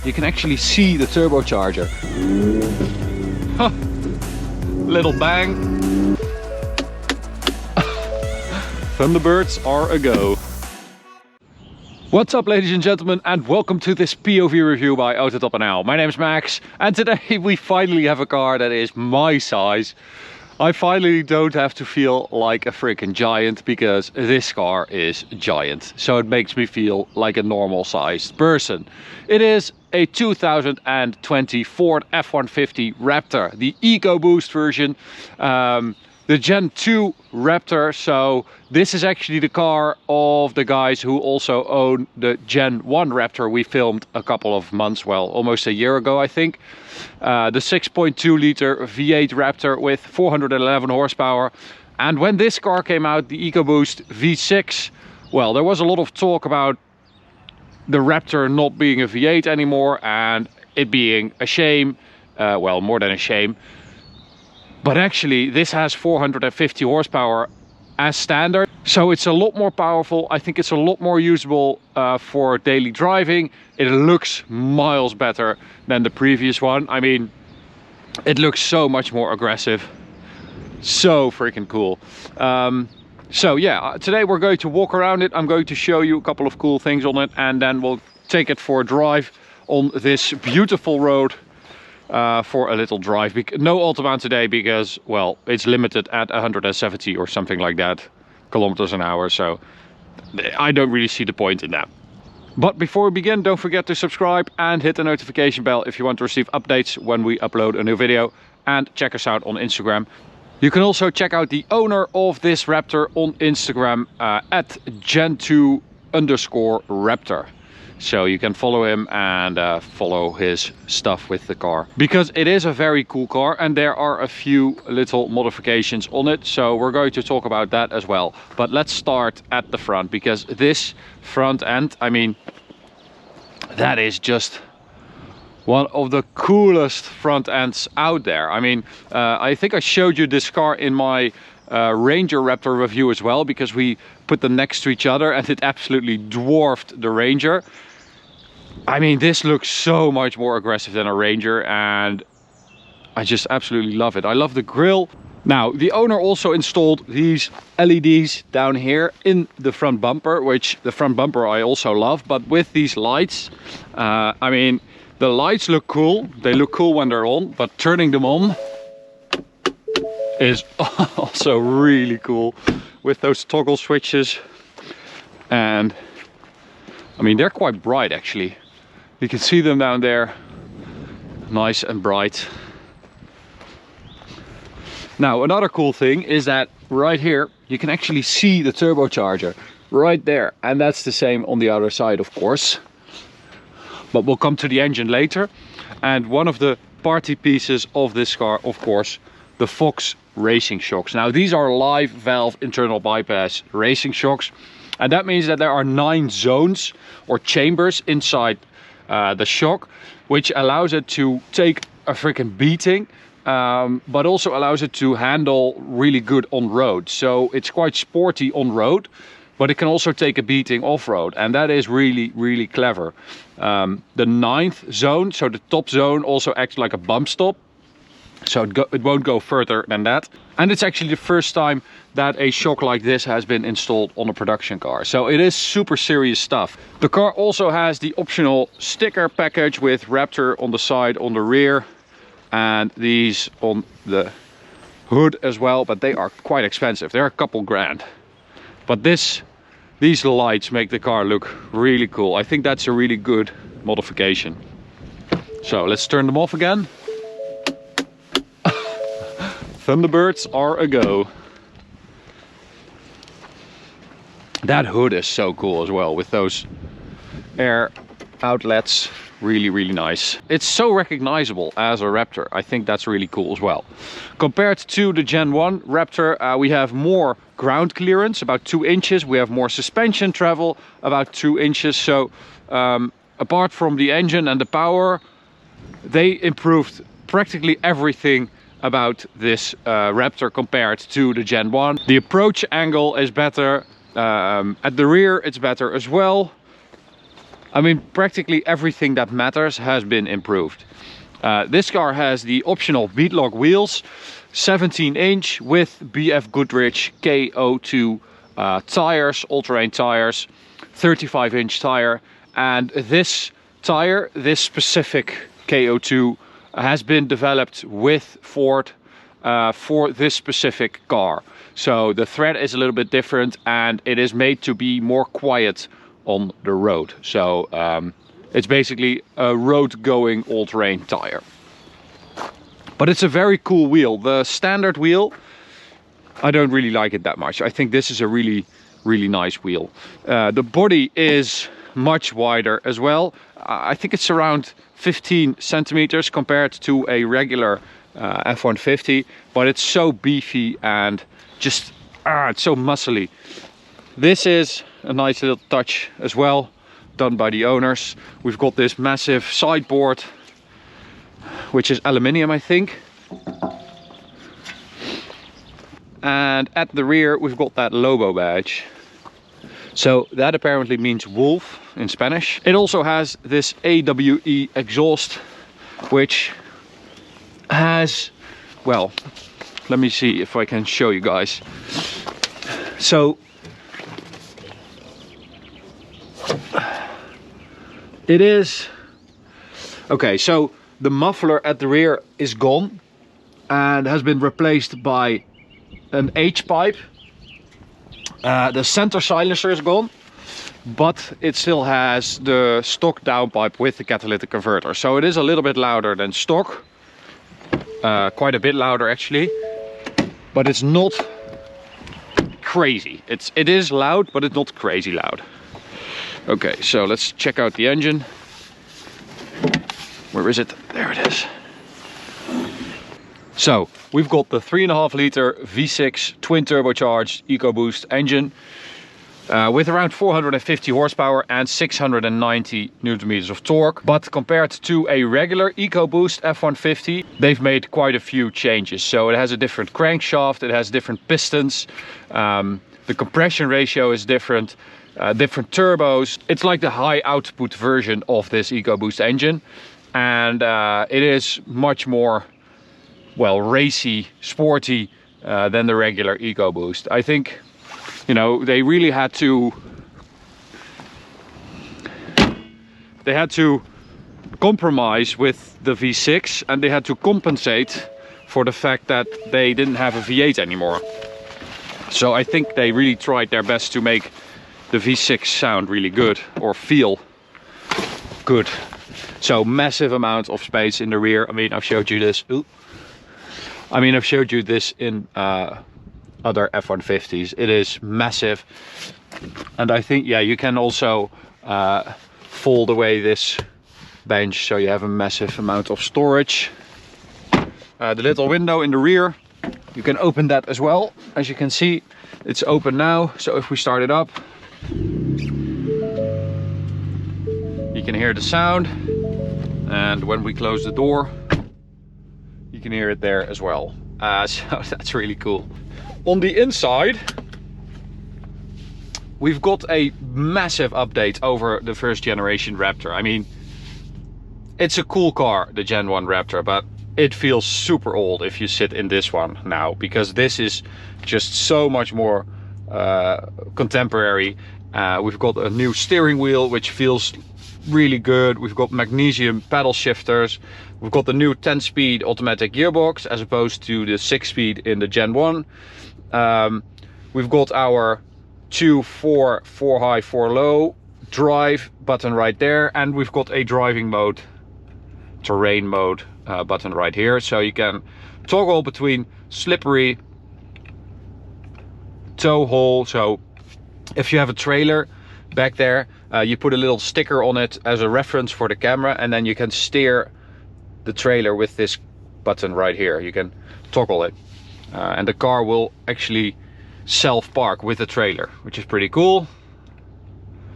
You can actually see the turbocharger. Huh. Little bang. Thunderbirds are a go. What's up, ladies and gentlemen, and welcome to this POV review by AutoTopNL. My name is Max, and today we finally have a car that is my size. I finally don't have to feel like a freaking giant, because this car is giant. So it makes me feel like a normal sized person. It is a 2020 Ford F150 Raptor, the EcoBoost version. The Gen 2 Raptor, so this is actually the car of the guys who also own the Gen 1 Raptor we filmed a couple of months, well, almost a year ago I think. The 6.2 liter V8 Raptor with 411 horsepower. And when this car came out, the EcoBoost V6, well, there was a lot of talk about the Raptor not being a V8 anymore and it being a shame, well, more than a shame. But actually this has 450 horsepower as standard, so it's a lot more powerful. I think it's a lot more usable for daily driving. It looks miles better than the previous one. I mean, it looks so much more aggressive. So freaking cool. So yeah, today we're going to walk around it. I'm going to show you a couple of cool things on it, and then we'll take it for a drive on this beautiful road. For a little drive. No Autobahn today because, well, it's limited at 170 or something like that kilometers an hour, so I don't really see the point in that. But before we begin, don't forget to subscribe and hit the notification bell if you want to receive updates when we upload a new video, and check us out on Instagram. You can also check out the owner of this Raptor on Instagram at Gen2_Raptor. So you can follow him and follow his stuff with the car, because it is a very cool car and there are a few little modifications on it. So we're going to talk about that as well. But let's start at the front, because this front end, I mean, that is just one of the coolest front ends out there. I mean, I think I showed you this car in my Ranger Raptor review as well, because we put them next to each other and it absolutely dwarfed the Ranger. I mean, this looks so much more aggressive than a Ranger and I just absolutely love it. I love the grille. Now, the owner also installed these LEDs down here in the front bumper, which the front bumper I also love, but with these lights, I mean, the lights look cool. They look cool when they're on, but turning them on is also really cool with those toggle switches. And I mean, they're quite bright actually. You can see them down there, nice and bright. Now, another cool thing is that right here you can actually see the turbocharger right there, and that's the same on the other side, of course. But we'll come to the engine later. And one of the party pieces of this car, of course, the Fox racing shocks. Now, these are live valve internal bypass racing shocks, and that means that there are 9 zones or chambers inside the shock, which allows it to take a freaking beating, but also allows it to handle really good on road. So it's quite sporty on road, but it can also take a beating off-road, and that is really, really clever. The 9th zone, so the top zone, also acts like a bump stop, so it won't go further than that. And it's actually the first time that a shock like this has been installed on a production car, so it is super serious stuff. The car also has the optional sticker package with Raptor on the side, on the rear, and these on the hood as well, but they are quite expensive. They're a couple grand. But these lights make the car look really cool. I think that's a really good modification. So let's turn them off again. Thunderbirds are a go. That hood is so cool as well, with those air outlets. Really, really nice. It's so recognizable as a Raptor. I think that's really cool as well. Compared to the Gen 1 Raptor, we have more ground clearance, about 2 inches. We have more suspension travel, about 2 inches. So apart from the engine and the power, they improved practically everything about this Raptor compared to the Gen 1. The approach angle is better. At the rear it's better as well. I mean, practically everything that matters has been improved. This car has the optional beadlock wheels, 17-inch with BF Goodrich KO2 tires, all-terrain tires, 35-inch tire, and this tire, this specific KO2, has been developed with Ford for this specific car. So the thread is a little bit different, and it is made to be more quiet on the road. So it's basically a road-going all-terrain tire. But it's a very cool wheel. The standard wheel, I don't really like it that much. I think this is a really nice wheel. The body is much wider as well. I think it's around 15 centimeters compared to a regular F150, but it's so beefy and just it's so muscly. This is a nice little touch as well, done by the owners. We've got this massive sideboard, which is aluminium, I think. And at the rear we've got that Lobo badge. So that apparently means wolf in Spanish. It also has this AWE exhaust, which has, well, let me see if I can show you guys. So it is okay. So the muffler at the rear is gone and has been replaced by an H pipe. The center silencer is gone, but it still has the stock downpipe with the catalytic converter. So it is a little bit louder than stock, quite a bit louder actually, but it's not crazy. It is loud, but it's not crazy loud. Okay, so let's check out the engine. Where is it? There it is. So we've got the 3.5 liter V6 twin turbocharged EcoBoost engine with around 450 horsepower and 690 newton meters of torque. But compared to a regular EcoBoost F150, they've made quite a few changes. So it has a different crankshaft, it has different pistons, the compression ratio is different, different turbos. It's like the high output version of this EcoBoost engine, and it is much more, well, racy, sporty than the regular EcoBoost. I think, you know, they really had to compromise with the V6, and they had to compensate for the fact that they didn't have a V8 anymore. So I think they really tried their best to make the V6 sound really good, or feel good. So massive amount of space in the rear. I mean, I've showed you this. Ooh. I mean, I've showed you this in other F150s. It is massive. And I think, yeah, you can also fold away this bench, so you have a massive amount of storage. The little window in the rear, you can open that as well. As you can see, it's open now. So if we start it up, you can hear the sound. And when we close the door, you can hear it there as well. So that's really cool. On the inside, we've got a massive update over the first generation Raptor. I mean, it's a cool car, the Gen 1 Raptor, but it feels super old if you sit in this one now, because this is just so much more contemporary. We've got a new steering wheel, which feels really good. We've got magnesium pedal shifters. We've got the new 10-speed automatic gearbox as opposed to the 6-speed in the Gen 1. We've got our 4 high, 4 low drive button right there, and we've got a driving mode, terrain mode button right here, so you can toggle between slippery, tow haul. So if you have a trailer back there, you put a little sticker on it as a reference for the camera, and then you can steer the trailer with this button right here. You can toggle it, and the car will actually self-park with the trailer, which is pretty cool.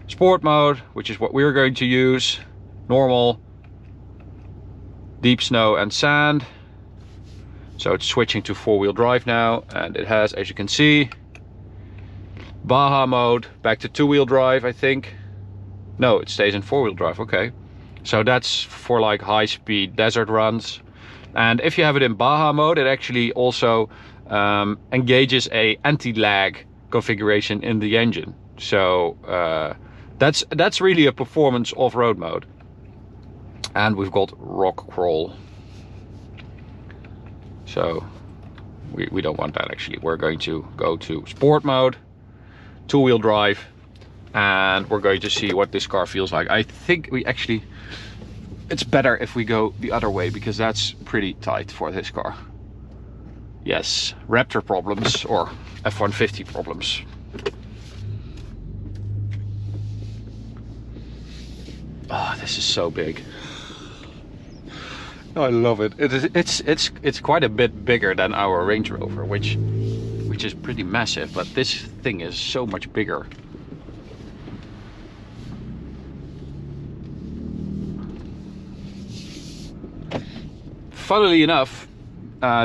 Sport mode, which is what we're going to use. Normal, deep snow and sand. So it's switching to 4-wheel drive now, and it has, as you can see, Baja mode, back to 2-wheel drive, I think. No, it stays in four-wheel drive, okay. So that's for like high-speed desert runs. And if you have it in Baja mode, it actually also engages a anti-lag configuration in the engine. So that's really a performance off-road mode. And we've got rock crawl. So we don't want that actually. We're going to go to sport mode, two-wheel drive, and we're going to see what this car feels like. I think it's better if we go the other way, because that's pretty tight for this car. Yes, Raptor problems or F150 problems. Oh, this is so big. I love it. It's quite a bit bigger than our Range Rover, which is pretty massive, but this thing is so much bigger. Funnily enough,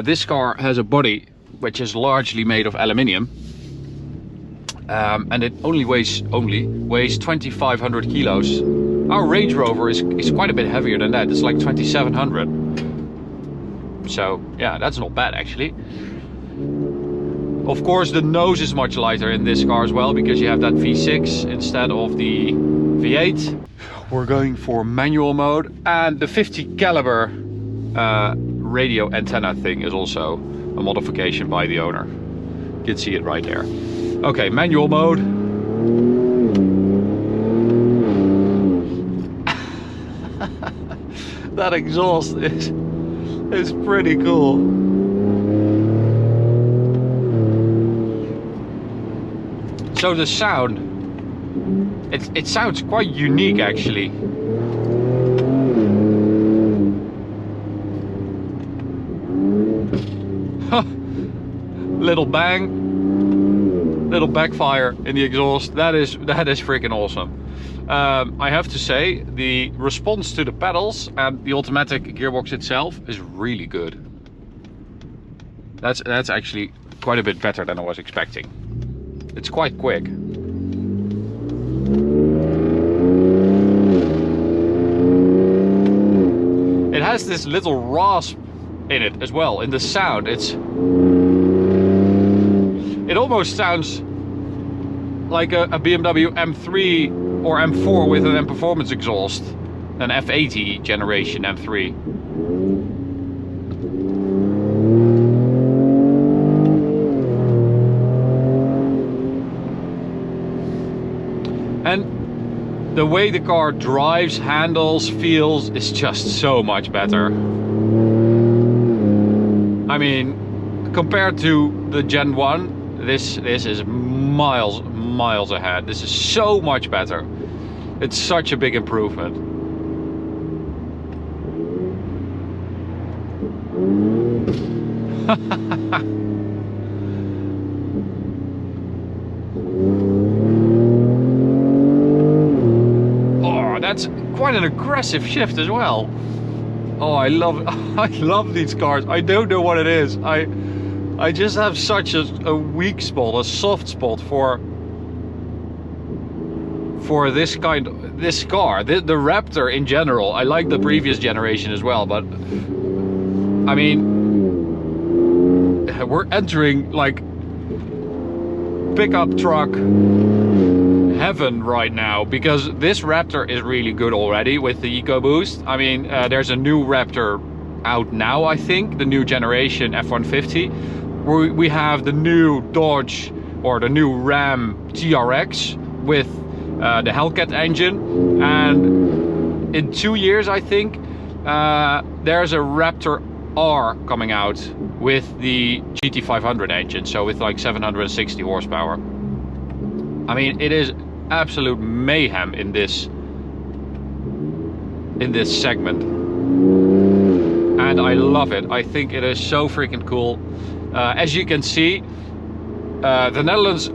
this car has a body which is largely made of aluminium, and it only weighs 2,500 kilos. Our Range Rover is quite a bit heavier than that. It's like 2,700. So yeah, that's not bad actually. Of course, the nose is much lighter in this car as well, because you have that V6 instead of the V8. We're going for manual mode, and the 50 caliber radio antenna thing is also a modification by the owner. You can see it right there. Okay, manual mode. That exhaust is pretty cool. So the sound, it sounds quite unique actually. Little bang, little backfire in the exhaust. That is freaking awesome. I have to say, the response to the pedals and the automatic gearbox itself is really good. That's actually quite a bit better than I was expecting. It's quite quick. It has this little rasp in it as well, in the sound. It almost sounds like a BMW M3 or M4 with an M Performance exhaust, an F80 generation M3. And the way the car drives, handles, feels is just so much better. I mean, compared to the Gen 1, this is miles ahead. This is so much better. It's such a big improvement. Oh, that's quite an aggressive shift as well. Oh, I love these cars. I don't know what it is. I just have such a weak spot, a soft spot for this car. The Raptor in general. I like the previous generation as well, but I mean, we're entering like pickup truck heaven right now, because this Raptor is really good already with the EcoBoost. I mean, there's a new Raptor out now, I think, the new generation F150. We have the new Dodge or the new Ram TRX with the Hellcat engine, and in 2 years I think there's a Raptor R coming out with the GT500 engine, so with like 760 horsepower. I mean, it is absolute mayhem in this segment, and I love it. I think it is so freaking cool. As you can see, the Netherlands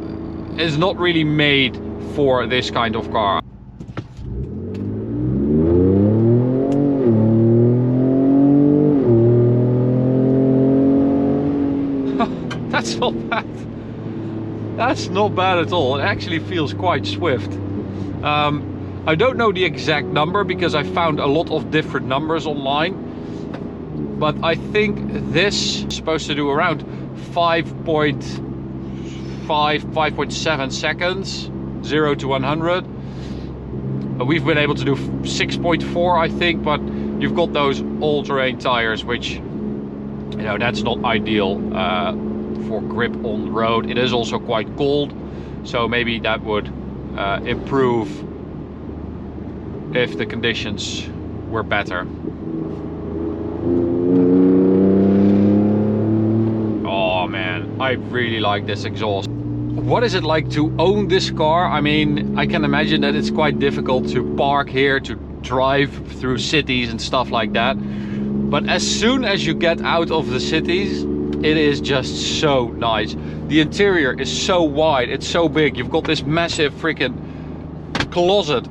is not really made for this kind of car. That's not bad. That's not bad at all. It actually feels quite swift. I don't know the exact number because I found a lot of different numbers online, but I think this is supposed to do around 5.7 seconds, 0 to 100. We've been able to do 6.4, I think, but you've got those all-terrain tires, which, you know, that's not ideal for grip on the road. It is also quite cold, so maybe that would improve if the conditions were better. Oh man, I really like this exhaust. What is it like to own this car? I mean, I can imagine that it's quite difficult to park here, to drive through cities and stuff like that. But as soon as you get out of the cities, it is just so nice. The interior is so wide, it's so big. You've got this massive freaking closet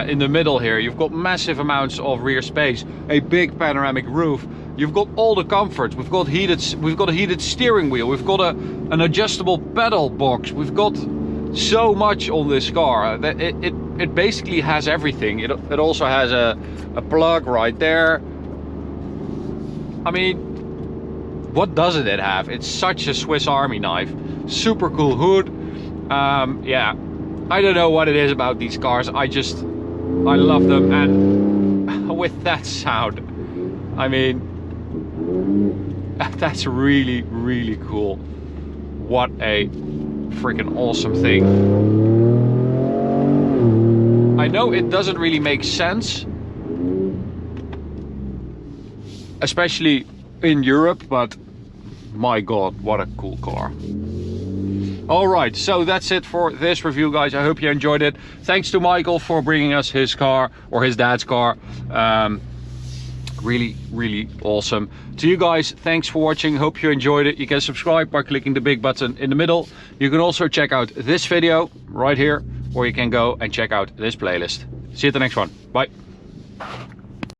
in the middle here. You've got massive amounts of rear space, a big panoramic roof. You've got all the comforts. We've got a heated steering wheel. We've got an adjustable pedal box. We've got so much on this car. It basically has everything. It also has a plug right there. I mean, what doesn't it have? It's such a Swiss Army knife. Super cool hood. Yeah, I don't know what it is about these cars. I love them. And with that sound, I mean, that's really, really cool. What a freaking awesome thing. I know it doesn't really make sense, especially in Europe, but my god, what a cool car. Alright, so that's it for this review, guys. I hope you enjoyed it. Thanks to Michael for bringing us his car, or his dad's car. Really, really awesome. To you guys, thanks for watching. Hope you enjoyed it. You can subscribe by clicking the big button in the middle. You can also check out this video right here, or you can go and check out this playlist. See you at the next one. Bye.